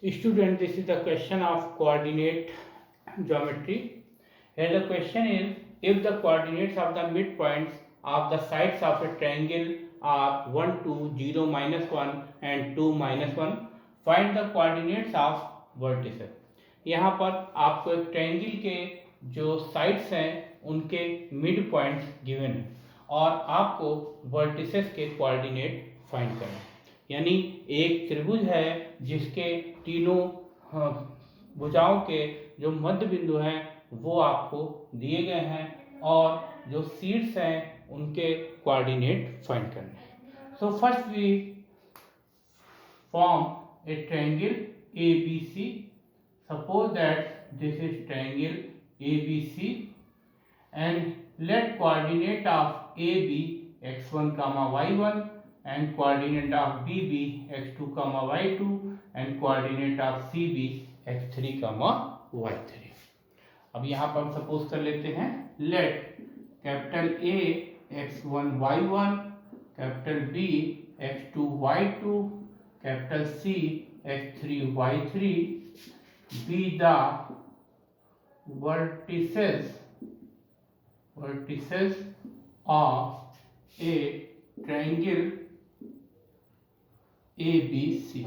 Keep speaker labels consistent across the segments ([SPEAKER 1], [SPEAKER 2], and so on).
[SPEAKER 1] Student, this is the question of coordinate geometry. Here the question is, if the coordinates of the midpoints of the sides of a triangle are 1, 2, 0, -1 and 2, -1, find the coordinates of vertices. यहाँ पर आपको एक triangle के जो sides हैं उनके mid points given है और आपको वर्टिसेस के कोऑर्डिनेट फाइंड करना है। यानी एक त्रिभुज है जिसके तीनों भुजाओं के जो मध्य बिंदु हैं वो आपको दिए गए हैं और जो शीर्ष हैं उनके कोऑर्डिनेट फाइंड करने हैं। So first we form a triangle ABC. Suppose that this is triangle ABC and let coordinate of A be x1 comma y1 and coordinate of B be x2 comma y2 and coordinate of C be x3 comma y3. अब यहाँ पर हम suppose कर लेते हैं let capital A x1 y1, capital B x2 y2, capital C x3 y3 be the vertices of a triangle ABC.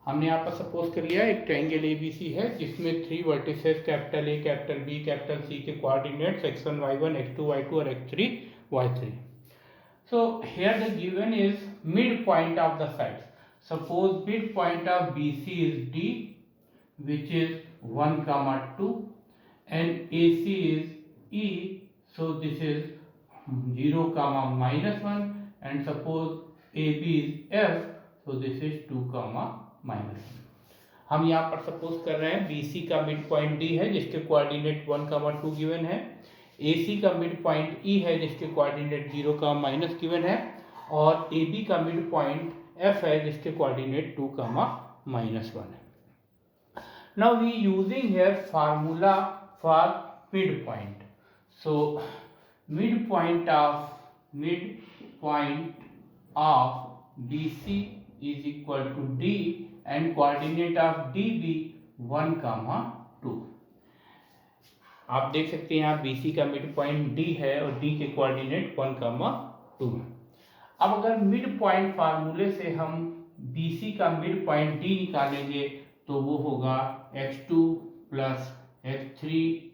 [SPEAKER 1] हमने यहाँ पर सपोज कर लिया एक ट्रायंगल ABC है जिसमें 3 vertices capital A, capital B, capital C के coordinates x1 y1, x2 y2 और x3 y3. So here the given is midpoint of the sides. Suppose midpoint of BC is D, which is 1, 2, and AC is E, so this is 0, -1, and suppose AB is F, so this is 2, -1. हम यहाँ पर suppose कर रहे हैं BC का mid point D है जिसके coordinate 1, 2 given है, AC का मिड पॉइंट E है जिसके कोऑर्डिनेट 0, माइनस गिवन है और AB का मिड पॉइंट F है जिसके कोऑर्डिनेट 2, -1 है. Now we using here formula for midpoint. So midpoint of BC is equal to D and coordinate of DB 1, 2. आप देख सकते हैं यहाँ BC का मिड पॉइंट D है और D के कोऑर्डिनेट 1, 2 है. अब अगर मिड पॉइंट फार्मूले से हम BC का मिड पॉइंट D निकालेंगे तो वो होगा x2 plus x3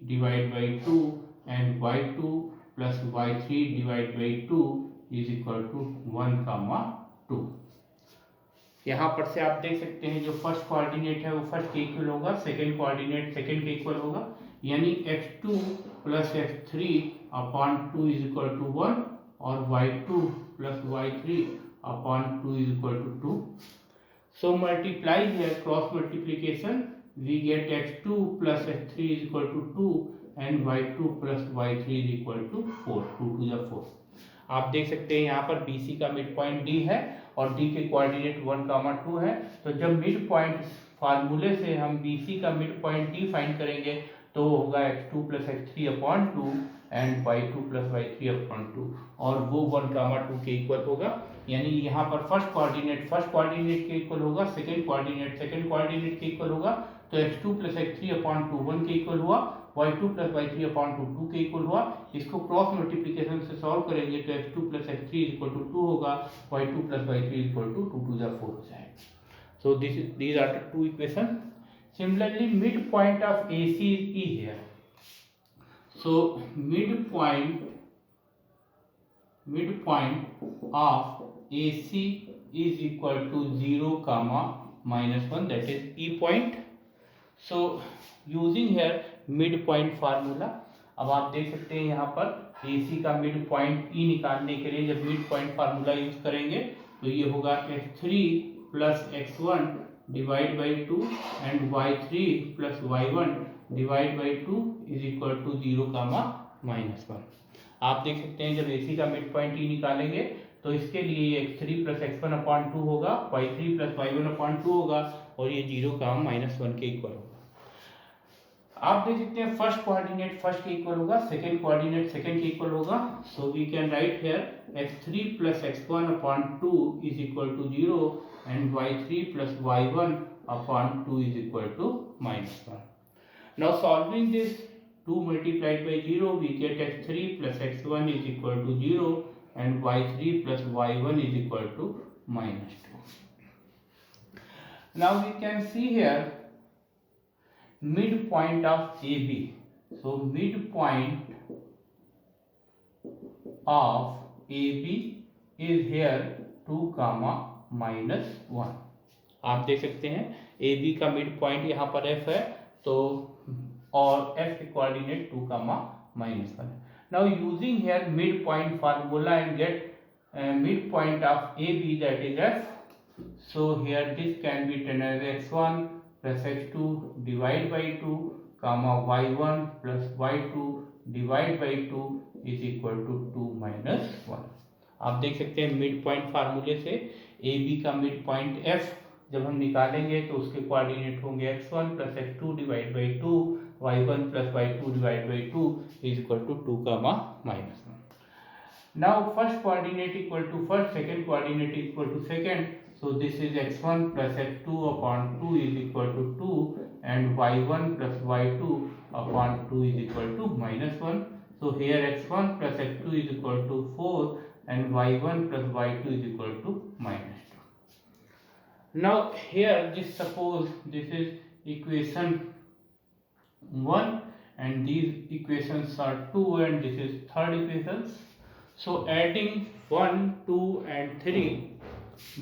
[SPEAKER 1] divide by 2 and y2 plus y3 divide by 2 is equal to 1, 2. यहाँ पर से आप देख सकते हैं जो फर्स्ट कोऑर्डिनेट है वो फर्स्ट के इक्वल होगा, सेकेंड कोऑर्डिनेट सेकेंड के इक्वल होगा, यानी x2 plus x3 upon 2 is equal to 1 और y2 plus y3 upon 2 is equal to 2. So multiply here, cross multiplication, we get x2 plus x3 is equal to 2 and y2 plus y3 is equal to 4, 2 to the 4. आप देख सकते हैं यहाँ पर BC का mid point D है और D के कोऑर्डिनेट 1, 2 है. तो जब मिड पॉइंट फार्मूले से हम BC का मिड पॉइंट D फाइंड करेंगे तो होगा x2 plus x3 upon 2 and y2 plus y3 upon 2 और वो 1, 2 के इक्वल होगा. यानी यहाँ पर फर्स्ट कोऑर्डिनेट के इक्वल होगा, सेकंड कोऑर्डिनेट के इक्वल होगा. तो x2 प्लस x3 अपॉन 2 1 के इक्वल हुआ, y2 प्लस y3 अपॉन 2 2 के इक्वल हुआ. इसको क्रॉस मल्टीप्लिकेशन से सॉल्व करेंगे तो x2 plus x3 equal to 2 होगा, y2 plus y3 equal to 2 to the 4 हो जाएगा. So these are the two equations. Similarly, midpoint of AC is E here. So midpoint of AC is equal to 0, -1, that is E point. So using here midpoint formula, अब आप देख सकते हैं यहाँ पर AC का मिड पॉइंट E निकालने के लिए जब मिड पॉइंट फार्मूला यूज करेंगे तो ये होगा x3 plus x1 divide by 2 and y3 plus y1 divide by 2 is equal to 0, -1. आप देख सकते हैं जब AC का मिड पॉइंट E निकालेंगे तो इसके लिए x3 प्लस x1 अपॉन 2 होगा, y3 प्लस y1 अपॉन 2 होगा और ये 0, -1 के इक्वल होगा. आप देख सकते हैं फर्स्ट कोऑर्डिनेट फर्स्ट के इक्वल होगा, सेकंड कोऑर्डिनेट सेकंड के इक्वल होगा. So we can write here x3 plus x1 upon 2 is equal to 0 and y3 plus y1 upon 2 is equal to -1. Now solving this 2 multiplied by 0 we get x3 plus x1 is equal to 0 and y3 plus y1 is equal to -2. Now we can see here midpoint of AB. So midpoint of AB is here 2, -1. आप देख सकते हैं AB का mid point यहाँ पर F है, तो और F के coordinate 2, -1. Now using here midpoint formula and get midpoint of AB, that is F. So here this can be written as x1 plus x2 divide by 2, y1 plus y2 divide by 2 is equal to 2 minus 1. आप देख सकते हैं mid point फार्मूले से A B का mid point F जब हम निकालेंगे तो उसके कोऑर्डिनेट होंगे x1 plus x2 divide by 2, y1 plus y2 divide by 2 is equal to 2, -1. Now first coordinate equal to first, second coordinate equal to second. So this is x1 plus x2 upon 2 is equal to 2 and y1 plus y2 upon 2 is equal to -1. So here x1 plus x2 is equal to 4 and y1 plus y2 is equal to -2. Now here just suppose this is equation 1 and these equations are 2 and this is third equation. So adding 1, 2 and 3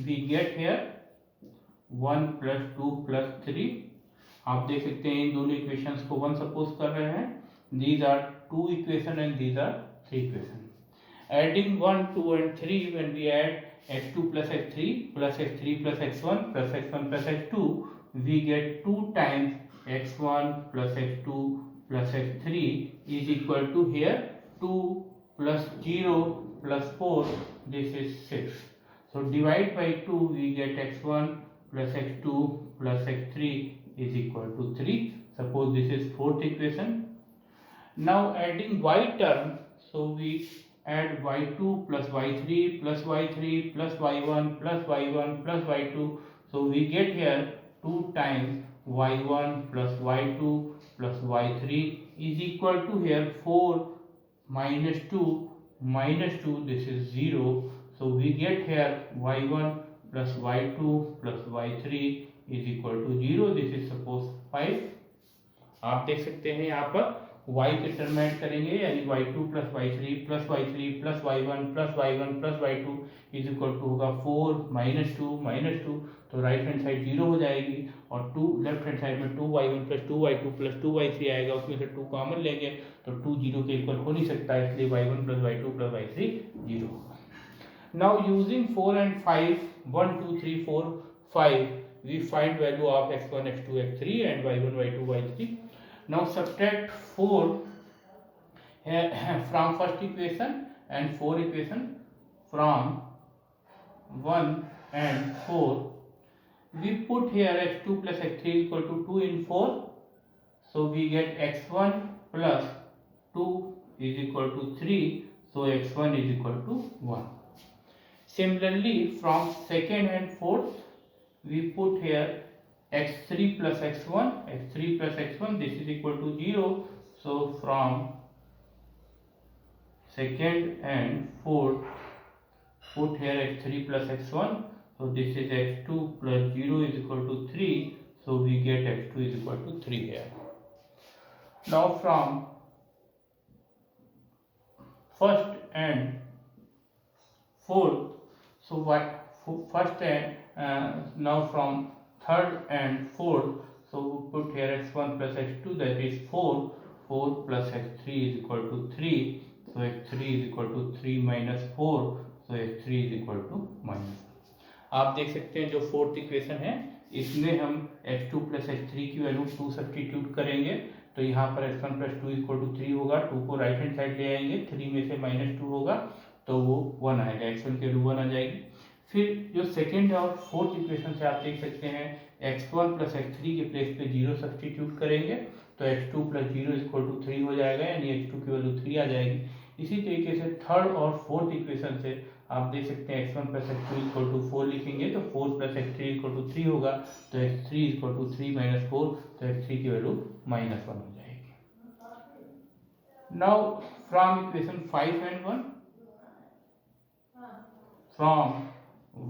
[SPEAKER 1] we get here 1 plus 2 plus 3. आप देख सकते हैं इन दोनों equations को 1 suppose कर रहे हैं. These are 2 equation and these are 3 equation. Adding 1, 2 and 3, when we add x2 plus x3 plus x3 plus x1 plus x1 plus x2, we get 2 times x1 plus x2 plus x3 is equal to here 2 plus 0 plus 4, this is 6. So divide by 2 we get x1 plus x2 plus x3 is equal to 3. Suppose this is fourth equation. Now adding y term, so we add y2 plus y3 plus y3 plus y1 plus y1 plus y2. So we get here 2 times y1 plus y2 plus y3 is equal to here 4 minus 2 minus 2, this is 0. So we get here y1 plus y2 plus y3 is equal to 0. This is suppose 5. आप देख सकते हैं यहाँ पर y के term add करेंगे यानी y2 plus y3 plus y3 plus y1 plus y1 plus y2 is equal to होगा 4 minus 2 minus 2, तो राइट हैंड साइड 0 हो जाएगी और 2 लेफ्ट हैंड साइड में 2y1 plus 2y2 plus 2y3 आएगा, उसमें से 2 कॉमन लेंगे तो 2 0 के इक्वल हो नहीं सकता, इसलिए y1 plus y2 plus y3 0 होगा. Now using 4 and 5, 1, 2, 3, 4, 5, we find value of x1, x2, x3 and y1, y2, y3. Now subtract 4 from first equation and 4 equation from 1 and 4. We put here x2 plus x3 equal to 2 in 4. So we get x1 plus 2 is equal to 3. So x1 is equal to 1. Similarly, from second and fourth, we put here x3 plus x1, x3 plus x1, this is equal to 0. So from second and fourth, put here x3 plus x1. So this is x2 plus 0 is equal to 3. So we get x2 is equal to 3 here. Now from first and fourth, so what first and now from third and fourth, so we put here x1 plus x2, that is 4. 4 plus x3 is equal to 3. So x3 is equal to 3 minus 4. So x3 is equal to minus. आप देख सकते हैं जो fourth equation है इसमें हम x2 plus x3 की value 2 substitute करेंगे तो यहाँ पर x1 plus 2 इक्वल टू 3 होगा. 2 को राइट हैंड साइड ले आएंगे, 3 में से -2 होगा तो वो 1 आएगा, x1 की वैल्यू 1 आ जाएगी. फिर जो सेकेंड और फोर्थ इक्वेशन से आप देख सकते हैं x1 plus x3 के प्लेस पे 0 सब्स्टिट्यूट करेंगे तो x2 प्लस 0 इक्वल टू 3 हो जाएगा, यानी x2 की वैल्यू 3 आ जाएगी। इसी तरीके से थर्ड और फोर्थ इक्वेशन से आप देख सकते हैं x1 plus x2 equal to 4 लिखेंगे तो 4 प्लस x3 इक्वल टू 3 होगा, तो x3 इक्वल टू 3 माइनस 4, तो x3 की वैल्यू -1 हो जाएगी। Now from equation 5 and 1, from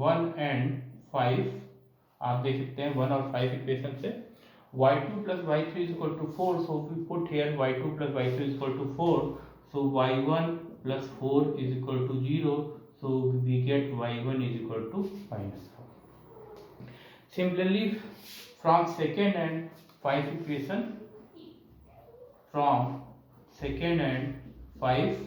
[SPEAKER 1] 1 and 5 आप देख सकते हैं 1 और 5 इक्वेशन से y2 plus y3 is equal to 4, so we put here y2 plus y3 is equal to 4, so y1 plus 4 is equal to 0, so we get y1 is equal to -4. Similarly from second and 5 equation, from second and 5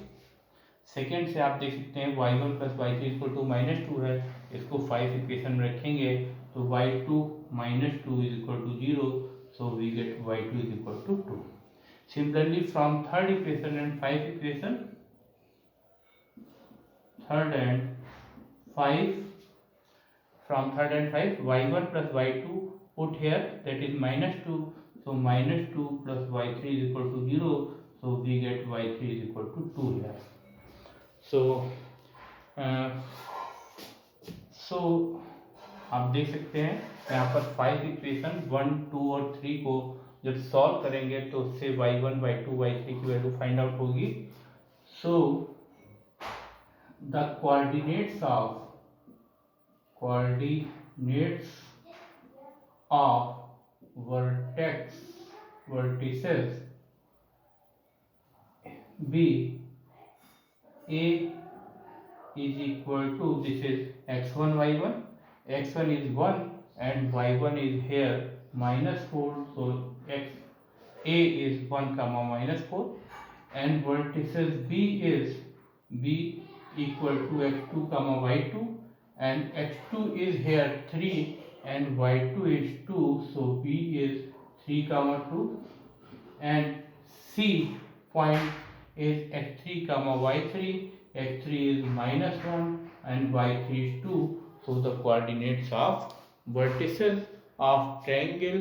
[SPEAKER 1] second से आप देख सकते हैं y1 plus y3 equal to -2 है, इसको 5 equation में रखेंगे तो y2 -2 is equal to 0, so we get y2 is equal to 2. Similarly from third equation and 5 equation, third and 5, from third and 5 y1 plus y2 put here, that is -2, so -2 plus y3 is equal to 0, so we get y3 is equal to 2 here. So आप देख सकते हैं यहाँ पर 5 equation 1, 2 और 3 को जब solve करेंगे तो उससे y1, y2, y3 की वैल्यू फाइंड आउट होगी। So the coordinates of vertices B A is equal to, this is x1 y1, x1 is 1 and y1 is here -4, so A is 1 comma -4, and vertices B is B equal to x2 comma y2, and x2 is here 3 and y2 is 2, so B is 3 comma 2, and C point is x3 comma y3, x3 is -1 and y3 is 2, so the coordinates of vertices of triangle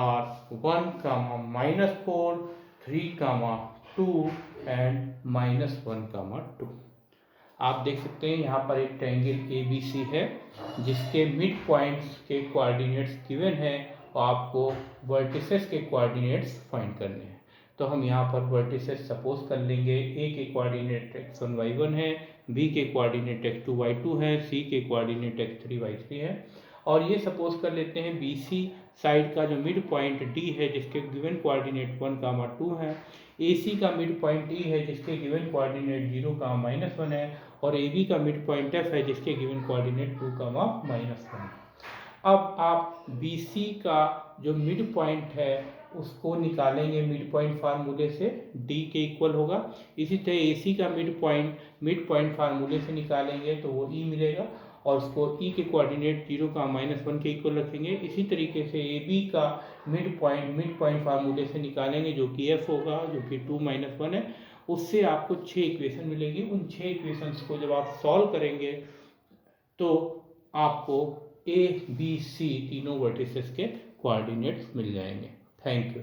[SPEAKER 1] are 1 comma -4, 3 comma 2 and -1 comma 2. आप देख सकते हैं यहाँ पर एक triangle ABC है जिसके mid points के कोऑर्डिनेट्स गिवन है और आपको वर्टिसेस के कोऑर्डिनेट्स फाइंड करने हैं। तो हम यहाँ पर वर्टिसेस सपोज कर लेंगे, A के कोऑर्डिनेट x1 y1 है, B के कोऑर्डिनेट x2 y2 है, C के कोऑर्डिनेट x3 y3 है, और ये सपोज कर लेते हैं BC साइड का जो मिड पॉइंट D है जिसके गिवन कोऑर्डिनेट 1, 2 है, AC का मिड पॉइंट E है जिसके गिवन कोऑर्डिनेट 0, -1 है, और AB का मिड पॉइंट F है जिसके गिवन कोऑर्डिनेट 2, -1 है। अब आप BC का जो मिड पॉइंट है उसको निकालेंगे मिड पॉइंट फार्मूले से, D के इक्वल होगा। इसी तरह AC का मिड पॉइंट फार्मूले से निकालेंगे तो वो E मिलेगा, और उसको E के कोऑर्डिनेट 0, -1 के इक्वल रखेंगे। इसी तरीके से AB का मिड पॉइंट फार्मूले से निकालेंगे जो कि F होगा, जो कि 2, -1 है। उससे आपको 6 इक्वेशन मिलेगी। उन 6 इक्वेशंस को जब आप सॉल्व करेंगे तो आपको A, B, C तीनों वर्टिसेस के कोऑर्डिनेट्स मिल जाएंगे। Thank you.